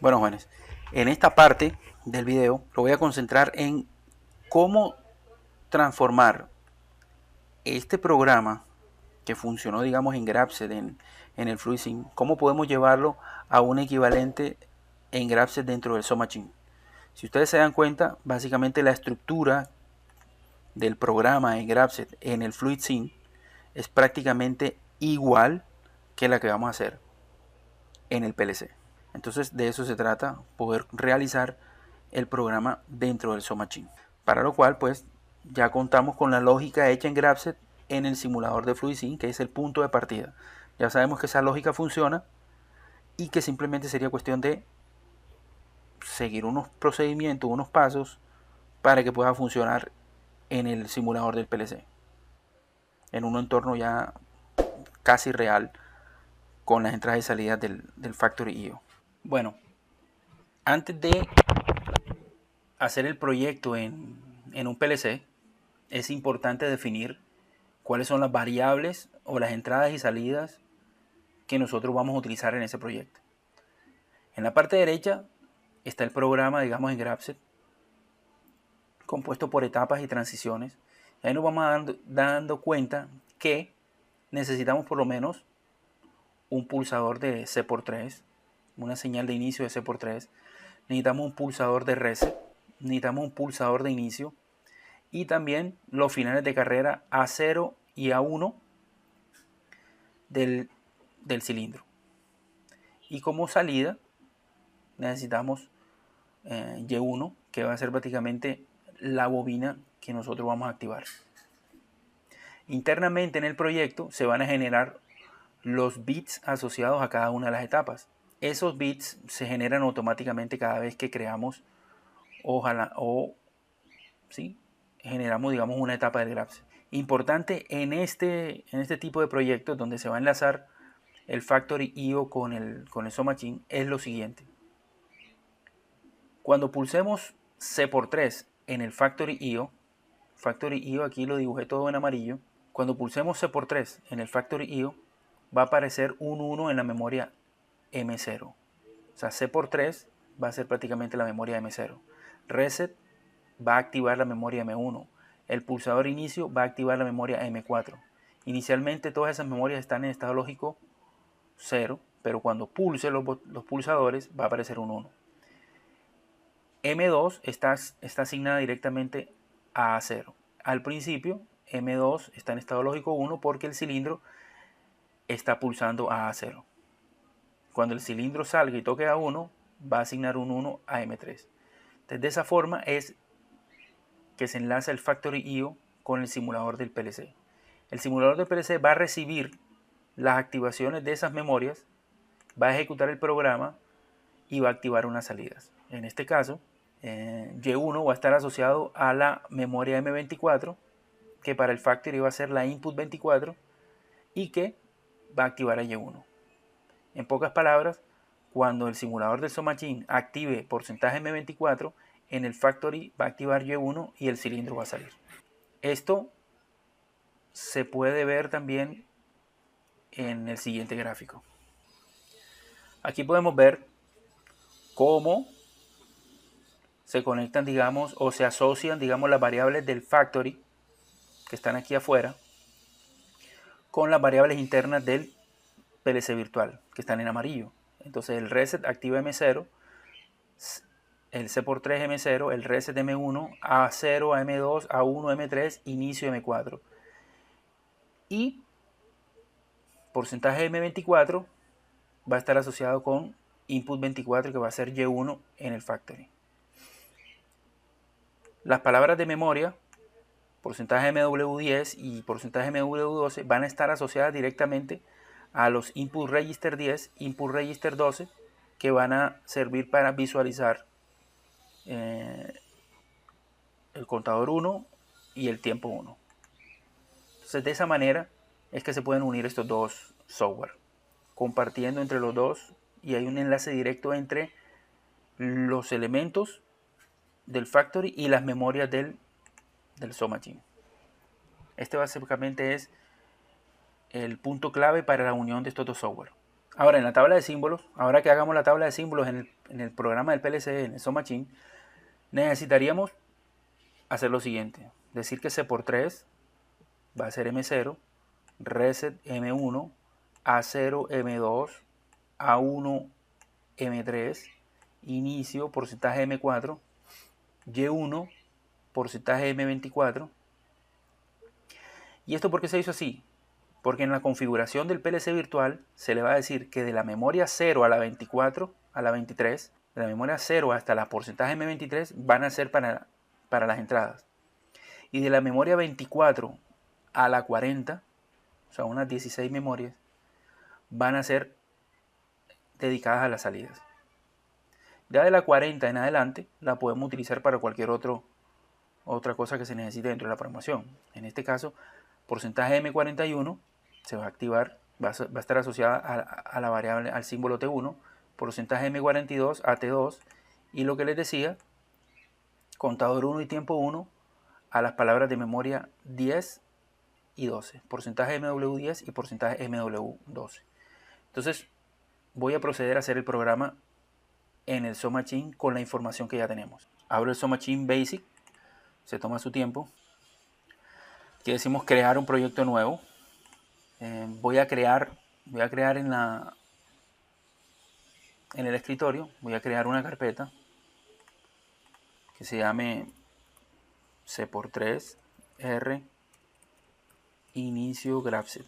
Bueno, jóvenes, en esta parte del video lo voy a concentrar en cómo transformar este programa que funcionó, digamos, en Grapseed, en el FluidSync, cómo podemos llevarlo a un equivalente en Grapseed dentro del SoftMachine. Si ustedes se dan cuenta, básicamente la estructura del programa en Grapseed en el FluidSync es prácticamente igual que la que vamos a hacer en el PLC. Entonces de eso se trata, poder realizar el programa dentro del SoftMachine. Para lo cual pues ya contamos con la lógica hecha en Grapseed en el simulador de FluidSync, que es el punto de partida. Ya sabemos que esa lógica funciona y que simplemente sería cuestión de seguir unos procedimientos, unos pasos para que pueda funcionar en el simulador del PLC, en un entorno ya casi real con las entradas y salidas del Factory IO. Bueno, antes de hacer el proyecto en un PLC, es importante definir cuáles son las variables o las entradas y salidas que nosotros vamos a utilizar en ese proyecto. En la parte derecha está el programa, digamos, en Grapseed, compuesto por etapas y transiciones. Y ahí nos vamos dando cuenta que necesitamos por lo menos un pulsador de C×3, una señal de inicio de C×3. Necesitamos un pulsador de reset, necesitamos un pulsador de inicio y también los finales de carrera A0 y A1 del cilindro. Y como salida necesitamos Y1, que va a ser prácticamente la bobina que nosotros vamos a activar. Internamente en el proyecto se van a generar los bits asociados a cada una de las etapas. Esos bits se generan automáticamente cada vez que creamos ¿sí? Generamos, digamos, una etapa del Grapseed. Importante en este tipo de proyectos donde se va a enlazar el Factory IO con el SoftMachine es lo siguiente. Cuando pulsemos C×3 en el Factory IO aquí lo dibujé todo en amarillo. Cuando pulsemos C×3 en el Factory IO va a aparecer un 1 en la memoria M0. O sea, C×3 va a ser prácticamente la memoria M0. Reset va a activar la memoria M1. El pulsador inicio va a activar la memoria M4. Inicialmente todas esas memorias están en estado lógico 0, pero cuando pulse los pulsadores va a aparecer un 1. M2 está asignada directamente a A0. Al principio, M2 está en estado lógico 1 porque el cilindro está pulsando a A0. Cuando el cilindro salga y toque A1, va a asignar un 1 a M3. Entonces, de esa forma es que se enlaza el Factory IO con el simulador del PLC. El simulador del PLC va a recibir las activaciones de esas memorias, va a ejecutar el programa y va a activar unas salidas. En este caso, Y1 va a estar asociado a la memoria M24, que para el Factory va a ser la Input 24 y que va a activar a Y1. En pocas palabras, cuando el simulador del SoftMachine active porcentaje M24, en el Factory va a activar Y1 y el cilindro va a salir. Esto se puede ver también en el siguiente gráfico. Aquí podemos ver cómo se conectan, digamos, o se asocian, digamos, las variables del Factory que están aquí afuera con las variables internas del PLC virtual que están en amarillo. Entonces el reset activa M0, el C×3 M0, el reset M1, A0, a M2, A1, M3, inicio M4. Y porcentaje M24 va a estar asociado con input 24 que va a ser Y1 en el Factory. Las palabras de memoria, porcentaje MW10 y porcentaje MW12 van a estar asociadas directamente a los input register 10, input register 12 que van a servir para visualizar el contador 1 y el tiempo 1. Entonces de esa manera es que se pueden unir estos dos software, compartiendo entre los dos, y hay un enlace directo entre los elementos del Factory y las memorias del SoftMachine. Este básicamente es el punto clave para la unión de estos dos software. Ahora en la tabla de símbolos, ahora que hagamos la tabla de símbolos en el programa del PLC, en el SoftMachine, necesitaríamos hacer lo siguiente. Decir que C por 3 va a ser M0, reset M1, A0 M2, A1 M3, inicio porcentaje M4, Y1 porcentaje M24. ¿Y esto por qué se hizo así? Porque en la configuración del PLC virtual se le va a decir que de la memoria 0 a la 24, a la 23, de la memoria 0 hasta la porcentaje M23 van a ser para las entradas. Y de la memoria 24 a la 40, o sea, unas 16 memorias, van a ser dedicadas a las salidas. Ya de la 40 en adelante la podemos utilizar para cualquier otra cosa que se necesite dentro de la programación. En este caso, porcentaje M41 se va a activar, va a estar asociada a la variable, al símbolo T1, porcentaje M42 a T2, y lo que les decía, contador 1 y tiempo 1 a las palabras de memoria 10 y 12, porcentaje MW10 y porcentaje MW12. Entonces voy a proceder a hacer el programa en el SoftMachine con la información que ya tenemos. Abro el SoftMachine Basic, se toma su tiempo. Aquí decimos crear un proyecto nuevo. Voy a crear en el escritorio, voy a crear una carpeta que se llame C por 3 R inicio GraphSet.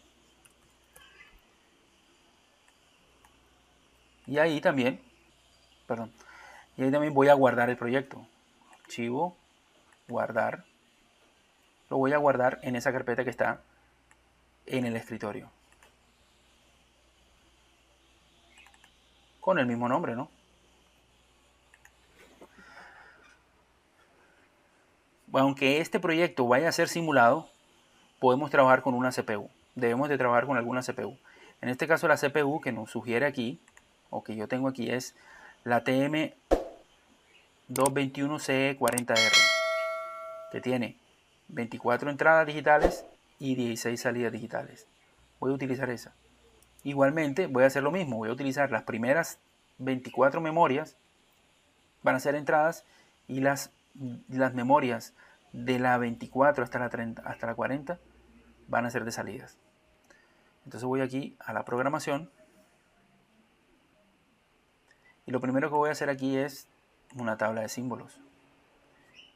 Y ahí también voy a guardar el proyecto. Archivo, guardar. Lo voy a guardar en esa carpeta que está en el escritorio. Con el mismo nombre, ¿no? Aunque este proyecto vaya a ser simulado, podemos trabajar con una CPU. Debemos de trabajar con alguna CPU. En este caso la CPU que nos sugiere aquí, o que yo tengo aquí, es la TM221CE40R, que tiene 24 entradas digitales y 16 salidas digitales. Voy a utilizar esa. Igualmente voy a hacer lo mismo, voy a utilizar las primeras 24 memorias, van a ser entradas, y las memorias de la 24 hasta la 30, hasta la 40 van a ser de salidas. Entonces voy aquí a la programación y lo primero que voy a hacer aquí es una tabla de símbolos.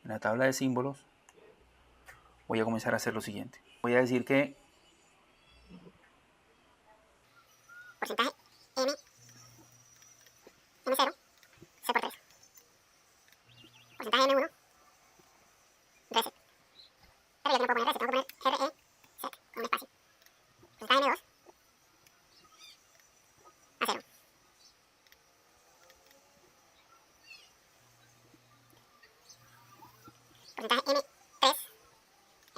En la tabla de símbolos voy a comenzar a hacer lo siguiente. Voy a decir que porcentaje M0, C por 3. Porcentaje M1, reset. Pero yo no puedo poner reset, tengo que poner RE, set, con un espacio. Porcentaje M2, a 0. Porcentaje M3 es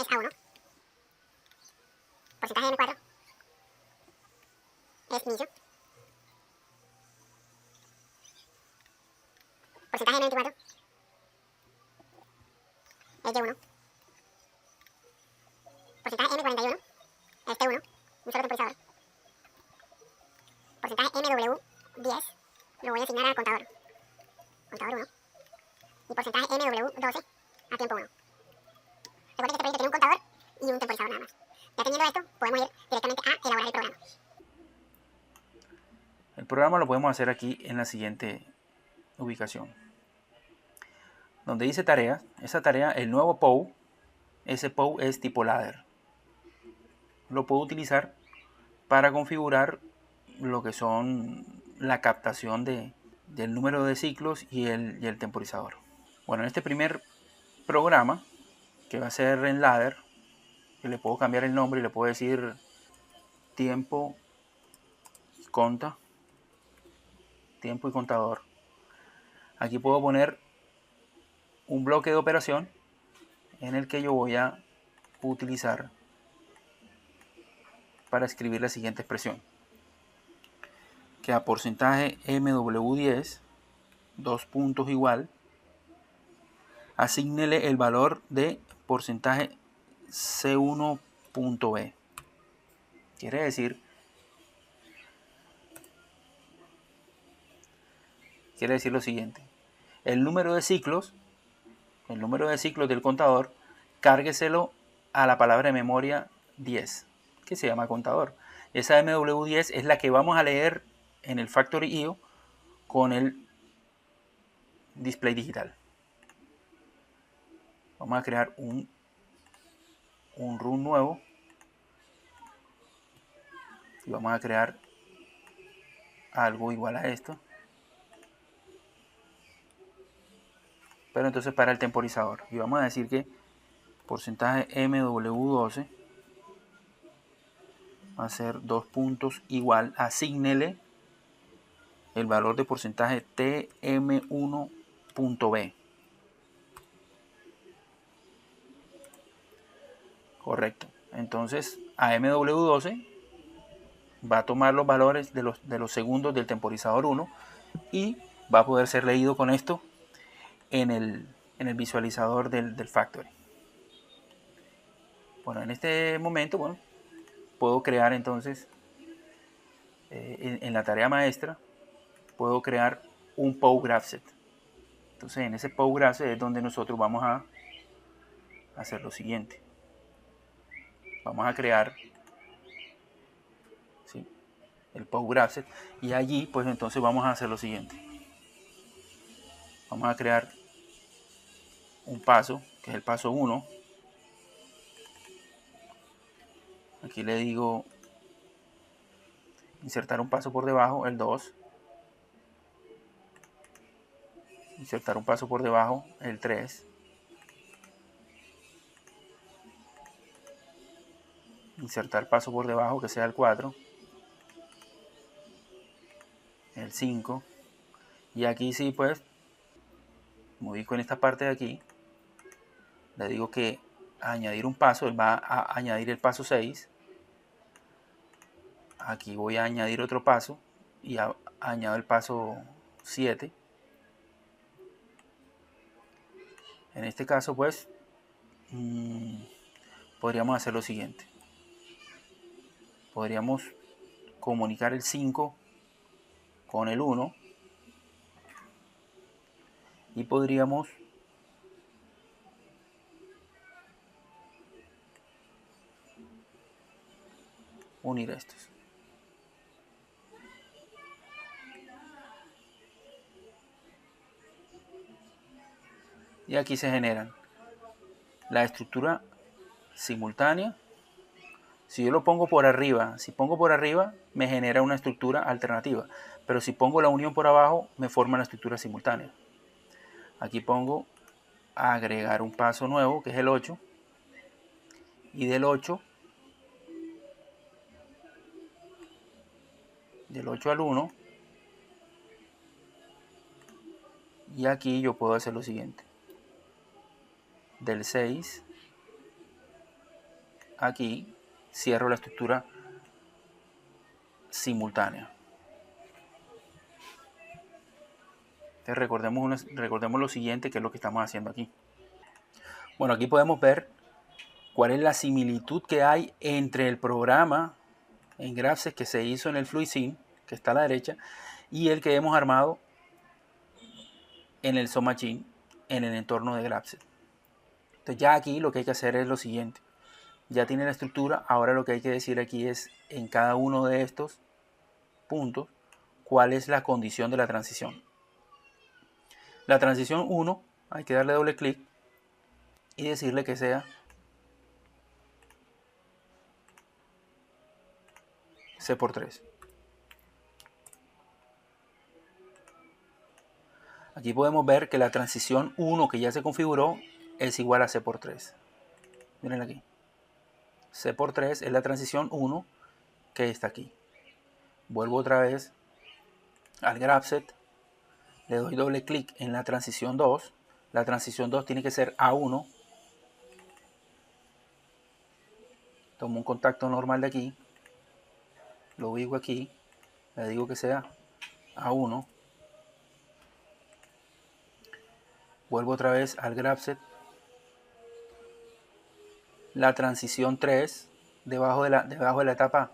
A1. Porcentaje M4 es inicio. Porcentaje M24 es Y1. Porcentaje M41 es T1, un solo temporizador. Porcentaje MW10 lo voy a asignar al contador. Contador 1. Y porcentaje MW12 a tiempo 1. Recuerden que este proyecto tiene un contador y un temporizador nada más. Ya teniendo esto, podemos ir directamente a elaborar el programa. El programa lo podemos hacer aquí en la siguiente ubicación. Donde dice tareas, esa tarea, el nuevo POU, ese POU es tipo ladder. Lo puedo utilizar para configurar lo que son la captación del número de ciclos y el temporizador. Bueno, en este primer programa, que va a ser en ladder, que le puedo cambiar el nombre y le puedo decir tiempo y contador. Aquí puedo poner un bloque de operación en el que yo voy a utilizar para escribir la siguiente expresión, que a porcentaje MW10, dos puntos igual, asígnele el valor de porcentaje C1.b. Quiere decir quiere decir lo siguiente. El número de ciclos del contador, cárgueselo a la palabra de memoria 10, que se llama contador. Esa MW10 es la que vamos a leer en el Factory.io con el display digital. Vamos a crear un run nuevo y vamos a crear algo igual a esto, pero entonces para el temporizador, y vamos a decir que porcentaje MW12 va a ser 2 puntos igual, asígnele el valor de porcentaje TM1.B. Correcto. Entonces a MW12 va a tomar los valores de los segundos del temporizador 1 y va a poder ser leído con esto en el visualizador del Factory. Bueno, en este momento, bueno, puedo crear entonces, en la tarea maestra, puedo crear un PowGraphSet. Entonces en ese PowGraphSet es donde nosotros vamos a hacer lo siguiente. Vamos a crear, ¿sí?, el PowGraphSet, y allí pues entonces vamos a hacer lo siguiente. Vamos a crear un paso, que es el paso 1. Aquí le digo insertar un paso por debajo, el 2. Insertar un paso por debajo, el 3. Insertar paso por debajo, que sea el 4. El 5. Y aquí sí, pues, me ubico en esta parte de aquí. Le digo que añadir un paso, él va a añadir el paso 6. Aquí voy a añadir otro paso y añado el paso 7. En este caso, pues, podríamos hacer lo siguiente. Podríamos comunicar el 5 con el 1 y podríamos unir estos. Y aquí se generan la estructura simultánea. Si yo lo pongo por arriba, me genera una estructura alternativa, pero si pongo la unión por abajo me forma la estructura simultánea. Aquí pongo agregar un paso nuevo, que es el 8, y del 8 al 1, y aquí yo puedo hacer lo siguiente. Del 6 aquí cierro la estructura simultánea. Entonces recordemos lo siguiente, que es lo que estamos haciendo aquí. Bueno, aquí podemos ver cuál es la similitud que hay entre el programa en GraphSet que se hizo en el FluidSim, que está a la derecha, y el que hemos armado en el SoftMachine en el entorno de GraphSet. Entonces ya aquí lo que hay que hacer es lo siguiente. Ya tiene la estructura, ahora lo que hay que decir aquí es en cada uno de estos puntos cuál es la condición de la transición. La transición 1 hay que darle doble clic y decirle que sea C/3. Aquí podemos ver que la transición 1 que ya se configuró es igual a C/3. Miren aquí. C/3 es la transición 1 que está aquí. Vuelvo otra vez al GraphSet. Le doy doble clic en la transición 2. La transición 2 tiene que ser A1. Tomo un contacto normal de aquí. Lo ubico aquí. Le digo que sea A1. Vuelvo otra vez al GraphSet. La transición 3 debajo de la etapa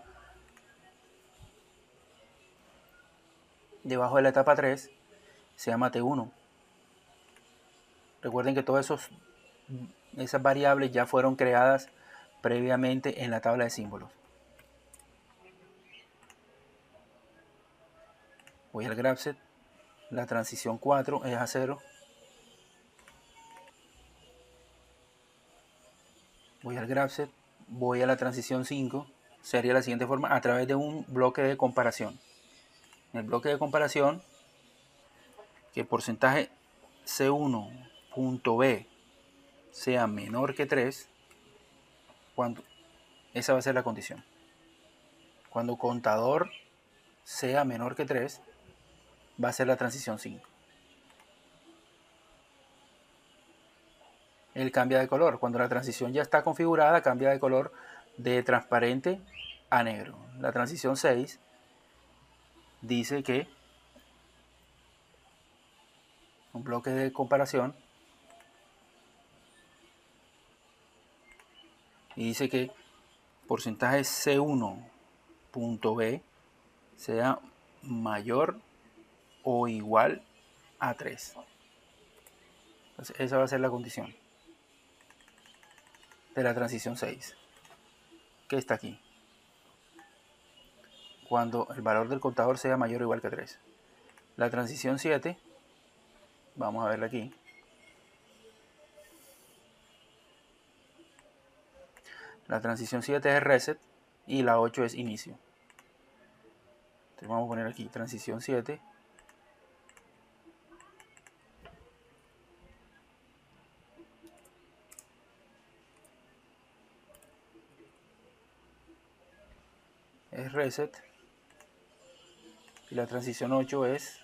3, se llama T1. Recuerden que todas esas variables ya fueron creadas previamente en la tabla de símbolos. Voy al graph set, la transición 4 es a 0. Voy al graph set, voy a la transición 5, sería de la siguiente forma a través de un bloque de comparación. En el bloque de comparación, que el porcentaje C1.B sea menor que 3, esa va a ser la condición. Cuando contador sea menor que 3, va a ser la transición 5. Él cambia de color. Cuando la transición ya está configurada, cambia de color de transparente a negro. La transición 6 dice que un bloque de comparación y dice que porcentaje C1.B sea mayor o igual a 3. Entonces, esa va a ser la condición de la transición 6, que está aquí. Cuando el valor del contador sea mayor o igual que 3. La transición 7, vamos a verla aquí. La transición 7 es reset y la 8 es inicio. Entonces vamos a poner aquí transición 7. Es reset. Y la transición 8 es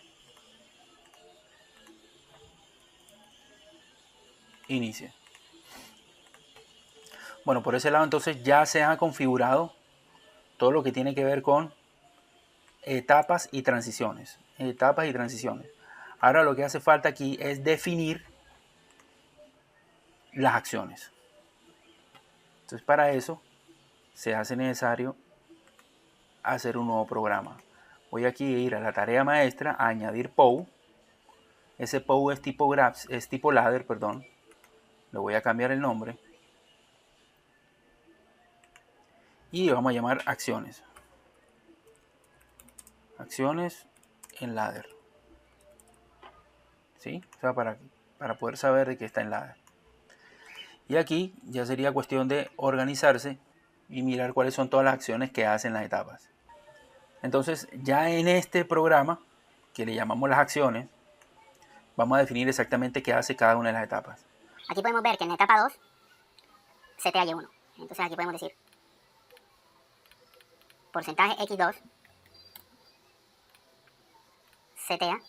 inicio. Bueno, por ese lado entonces ya se ha configurado todo lo que tiene que ver con etapas y transiciones. Etapas y transiciones. Ahora lo que hace falta aquí es definir las acciones. Entonces para eso se hace necesario hacer un nuevo programa. Voy aquí a ir a la tarea maestra, a añadir POU. Ese POU es tipo ladder, perdón. Le voy a cambiar el nombre. Y vamos a llamar acciones. Acciones en ladder. ¿Sí? O sea, para poder saber de qué está en ladder. Y aquí ya sería cuestión de organizarse y mirar cuáles son todas las acciones que hacen las etapas. Entonces, ya en este programa, que le llamamos las acciones, vamos a definir exactamente qué hace cada una de las etapas. Aquí podemos ver que en la etapa 2 CTA Y1. Entonces aquí podemos decir porcentaje X2 CTA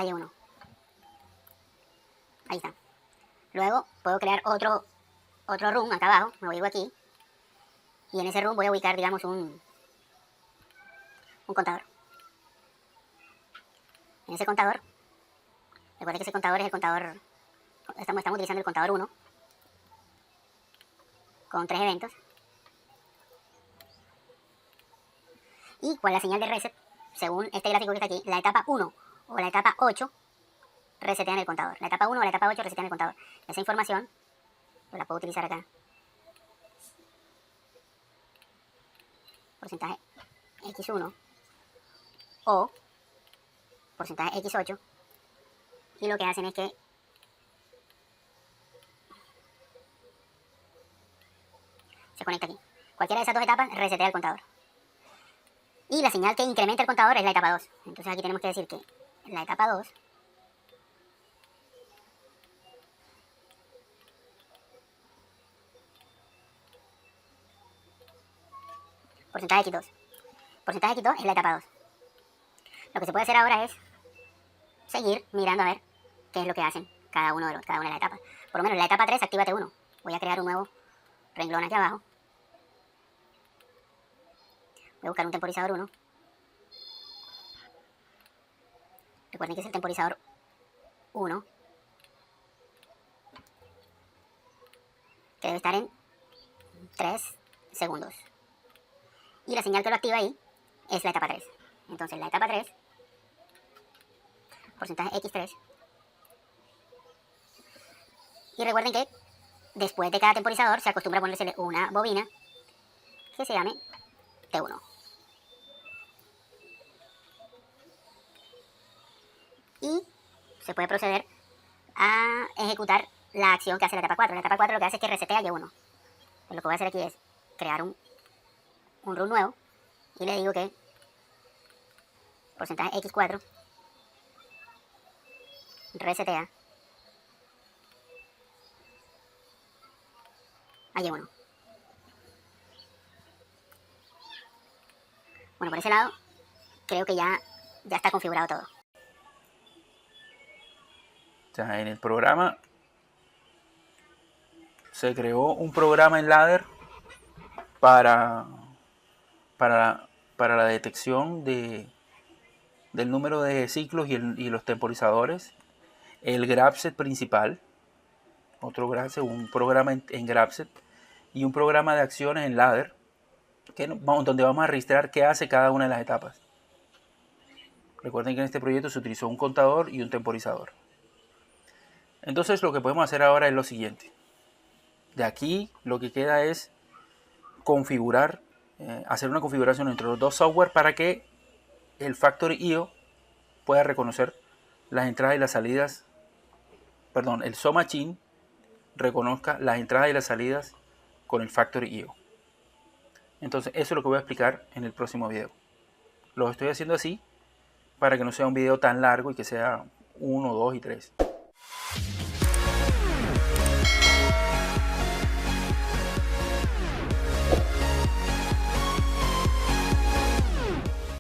Y1. Ahí está. Luego puedo crear otro room acá abajo. Me voy aquí. Y en ese room voy a ubicar, digamos, un contador. En ese contador, recuerden que ese contador es el contador, estamos utilizando el contador 1 con 3 eventos. Y con la señal de reset, según este gráfico que está aquí, la etapa 1 o la etapa 8 resetean el contador. La etapa 1 o la etapa 8 resetean el contador. Esa información yo la puedo utilizar acá. Porcentaje X1 o porcentaje X8. Y lo que hacen es que se conecta aquí. Cualquiera de esas dos etapas resetea el contador. Y la señal que incrementa el contador es la etapa 2. Entonces aquí tenemos que decir que la etapa 2 porcentaje X2. Porcentaje X2 es la etapa 2. Lo que se puede hacer ahora es seguir mirando a ver qué es lo que hacen cada una de las etapas. Por lo menos en la etapa 3 activa T1. Voy a crear un nuevo renglón aquí abajo. Voy a buscar un temporizador 1. Recuerden que es el temporizador 1. Que debe estar en 3 segundos. Y la señal que lo activa ahí es la etapa 3. Entonces la etapa 3, porcentaje X3. Y recuerden que después de cada temporizador se acostumbra a ponerse una bobina que se llame T1. Y se puede proceder a ejecutar la acción que hace la etapa 4. La etapa 4 lo que hace es que resetea Y1. Pues lo que voy a hacer aquí es crear un run nuevo y le digo que porcentaje X4 resetea a Y1. Bueno, por ese lado creo que ya está configurado todo. O sea, en el programa se creó un programa en ladder para la detección del número de ciclos y los temporizadores. El grabset principal, otro grabset, un programa en grabset y un programa de acciones en ladder donde vamos a registrar qué hace cada una de las etapas. Recuerden que en este proyecto se utilizó un contador y un temporizador. Entonces lo que podemos hacer ahora es lo siguiente. De aquí lo que queda es configurar, hacer una configuración entre los dos software para que el Factory.io pueda reconocer las entradas y las salidas, perdón, el SoMachine reconozca las entradas y las salidas con el Factory.io. Entonces eso es lo que voy a explicar en el próximo video. Lo estoy haciendo así para que no sea un video tan largo y que sea 1, 2 y 3.